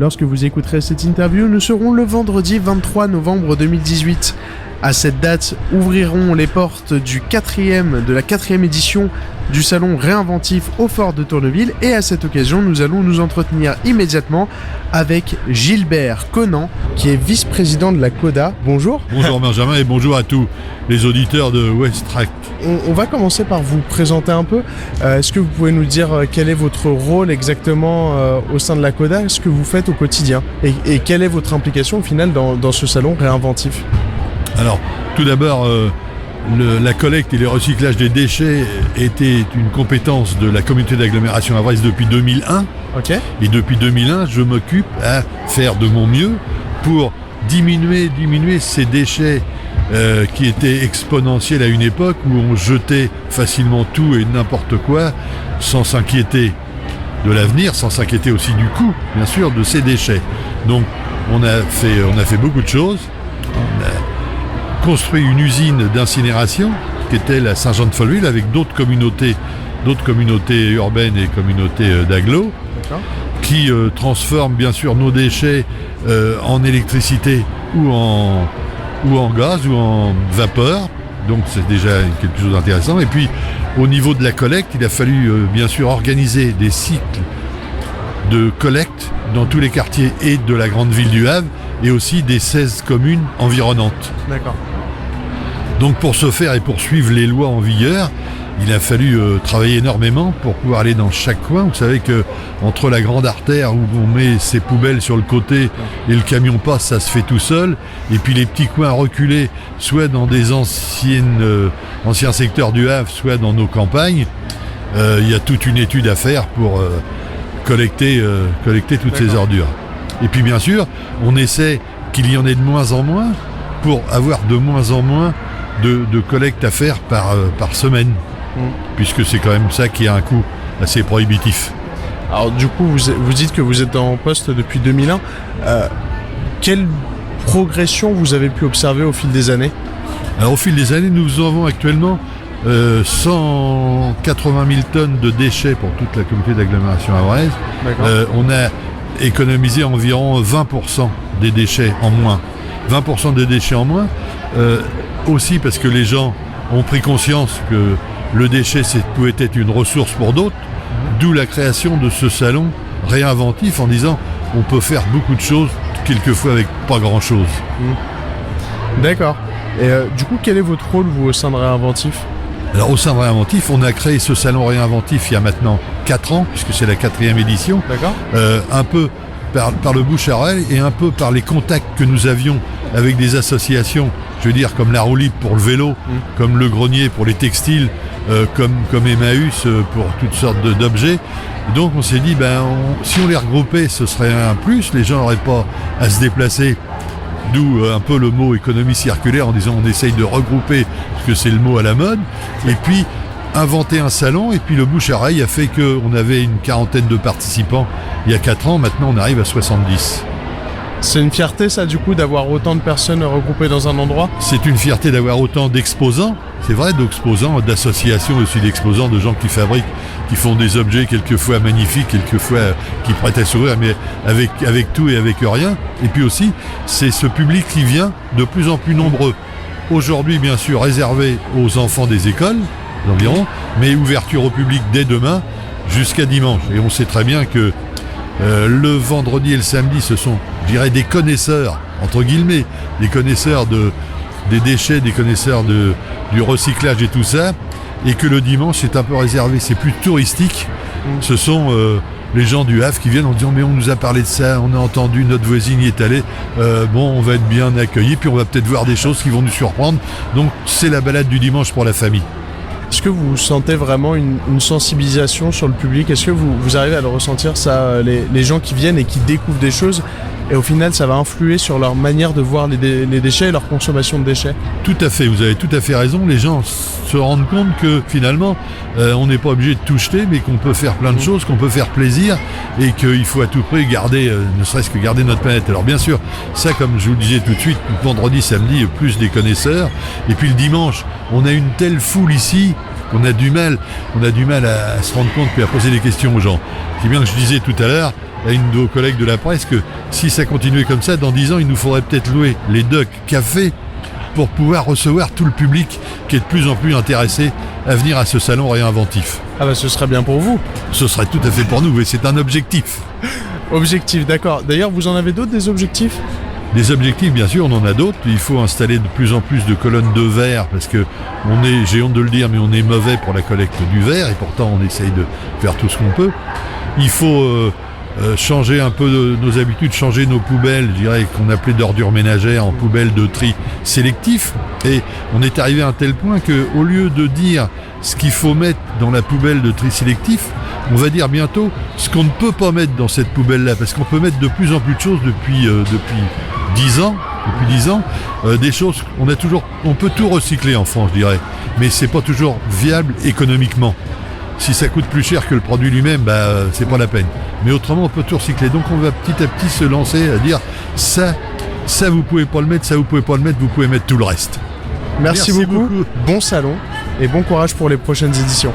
Lorsque vous écouterez cette interview, nous serons le vendredi 23 novembre 2018. À cette date, ouvriront les portes de la 4e édition du salon réinventif au Fort de Tourneville, et à cette occasion, nous allons nous entretenir immédiatement avec Gilbert Conan, qui est vice-président de la CODA. Bonjour. Bonjour Benjamin et bonjour à tous les auditeurs de Westract. On va commencer par vous présenter un peu. Est-ce que vous pouvez nous dire quel est votre rôle exactement au sein de la CODA, ce que vous faites au quotidien, et quelle est votre implication au final dans ce salon réinventif ? Alors, tout d'abord, la collecte et le recyclage des déchets était une compétence de la communauté d'agglomération avraise depuis 2001. Ok. Et depuis 2001, je m'occupe à faire de mon mieux pour diminuer ces déchets qui étaient exponentiels à une époque où on jetait facilement tout et n'importe quoi sans s'inquiéter de l'avenir, sans s'inquiéter aussi du coût, bien sûr, de ces déchets. Donc, on a fait beaucoup de choses. On a construit une usine d'incinération qui était la Saint-Jean-de-Folleville avec d'autres communautés urbaines et communautés d'agglo. D'accord. Qui transforment bien sûr nos déchets en électricité ou en gaz ou en vapeur. Donc c'est déjà quelque chose d'intéressant. Et puis au niveau de la collecte, il a fallu bien sûr organiser des cycles de collecte dans tous les quartiers et de la grande ville du Havre et aussi des 16 communes environnantes. D'accord. Donc pour ce faire et pour suivre les lois en vigueur, il a fallu travailler énormément pour pouvoir aller dans chaque coin. Vous savez que entre la grande artère où on met ses poubelles sur le côté et le camion passe, ça se fait tout seul. Et puis les petits coins reculés, soit dans des anciens secteurs du Havre, soit dans nos campagnes, il y a toute une étude à faire pour collecter toutes ces ordures. Et puis bien sûr, on essaie qu'il y en ait de moins en moins pour avoir de moins en moins de collecte à faire par semaine. Puisque c'est quand même ça qui a un coût assez prohibitif. Alors du coup, vous dites que vous êtes en poste depuis 2001. Quelle progression vous avez pu observer au fil des années ? Alors au fil des années, nous avons actuellement 180 000 tonnes de déchets pour toute la communauté d'agglomération havraise. On a économisé environ 20% des déchets en moins. 20% des déchets en moins, aussi parce que les gens ont pris conscience que le déchet pouvait être une ressource pour d'autres, d'où la création de ce salon réinventif en disant on peut faire beaucoup de choses, quelquefois avec pas grand-chose. D'accord. Et du coup, quel est votre rôle, vous, au sein de Réinventif ? Alors, au sein de Réinventif, on a créé ce salon réinventif il y a maintenant 4 ans, puisque c'est la 4e édition. D'accord. Un peu par le bouche à oreille et un peu par les contacts que nous avions avec des associations, je veux dire comme la roue libre pour le vélo, comme le grenier pour les textiles, comme Emmaüs pour toutes sortes d'objets. Donc on s'est dit, si on les regroupait, ce serait un plus, les gens n'auraient pas à se déplacer. D'où un peu le mot économie circulaire en disant on essaye de regrouper, parce que c'est le mot à la mode, et puis inventer un salon, et puis le bouche à oreille a fait qu'on avait une 40aine de participants il y a 4 ans, maintenant on arrive à 70. C'est une fierté ça du coup d'avoir autant de personnes regroupées dans un endroit ? C'est une fierté d'avoir autant d'exposants, c'est vrai, d'exposants, d'associations aussi d'exposants, de gens qui fabriquent, qui font des objets quelquefois magnifiques, quelquefois qui prêtent à sourire, mais avec tout et avec rien. Et puis aussi, c'est ce public qui vient de plus en plus nombreux. Aujourd'hui, bien sûr, réservé aux enfants des écoles, environ, mais ouverture au public dès demain jusqu'à dimanche. Et on sait très bien que le vendredi et le samedi, ce sont, je dirais, des connaisseurs, entre guillemets, des connaisseurs des déchets, des connaisseurs du recyclage et tout ça, et que le dimanche, c'est un peu réservé, c'est plus touristique. Ce sont les gens du Havre qui viennent en disant « mais on nous a parlé de ça, on a entendu, notre voisine y est allée, on va être bien accueillis, puis on va peut-être voir des choses qui vont nous surprendre. » Donc c'est la balade du dimanche pour la famille. Est-ce que vous sentez vraiment une sensibilisation sur le public ? Est-ce que vous arrivez à le ressentir, ça, les gens qui viennent et qui découvrent des choses, et au final ça va influer sur leur manière de voir les déchets et leur consommation de déchets ? Tout à fait, vous avez tout à fait raison. Les gens se rendent compte que finalement on n'est pas obligé de tout jeter, mais qu'on peut faire plein de choses, qu'on peut faire plaisir, et qu'il faut à tout prix garder, ne serait-ce que garder notre planète. Alors bien sûr, ça, comme je vous le disais tout de suite, vendredi, samedi, plus des connaisseurs, et puis le dimanche, on a une telle foule ici qu'on a du mal à se rendre compte puis à poser des questions aux gens. C'est bien que je disais tout à l'heure à une de vos collègues de la presse que si ça continuait comme ça, dans 10 ans, il nous faudrait peut-être louer les Duck Café pour pouvoir recevoir tout le public qui est de plus en plus intéressé à venir à ce salon réinventif. Ah bah ce serait bien pour vous. Ce serait tout à fait pour nous, et c'est un objectif. Objectif, d'accord. D'ailleurs, vous en avez d'autres des objectifs ? Des objectifs, bien sûr, on en a d'autres. Il faut installer de plus en plus de colonnes de verre parce que j'ai honte de le dire, mais on est mauvais pour la collecte du verre et pourtant on essaye de faire tout ce qu'on peut. Il faut changer un peu nos habitudes, changer nos poubelles, je dirais qu'on appelait d'ordures ménagères en poubelles de tri sélectif. Et on est arrivé à un tel point qu'au lieu de dire ce qu'il faut mettre dans la poubelle de tri sélectif, on va dire bientôt ce qu'on ne peut pas mettre dans cette poubelle-là, parce qu'on peut mettre de plus en plus de choses depuis 10 ans. Des choses, on peut tout recycler en France, je dirais, mais c'est pas toujours viable économiquement. Si ça coûte plus cher que le produit lui-même, c'est pas la peine. Mais autrement, on peut tout recycler. Donc on va petit à petit se lancer à dire ça vous pouvez pas le mettre, ça vous pouvez pas le mettre, vous pouvez mettre tout le reste. Merci beaucoup. Bon salon et bon courage pour les prochaines éditions.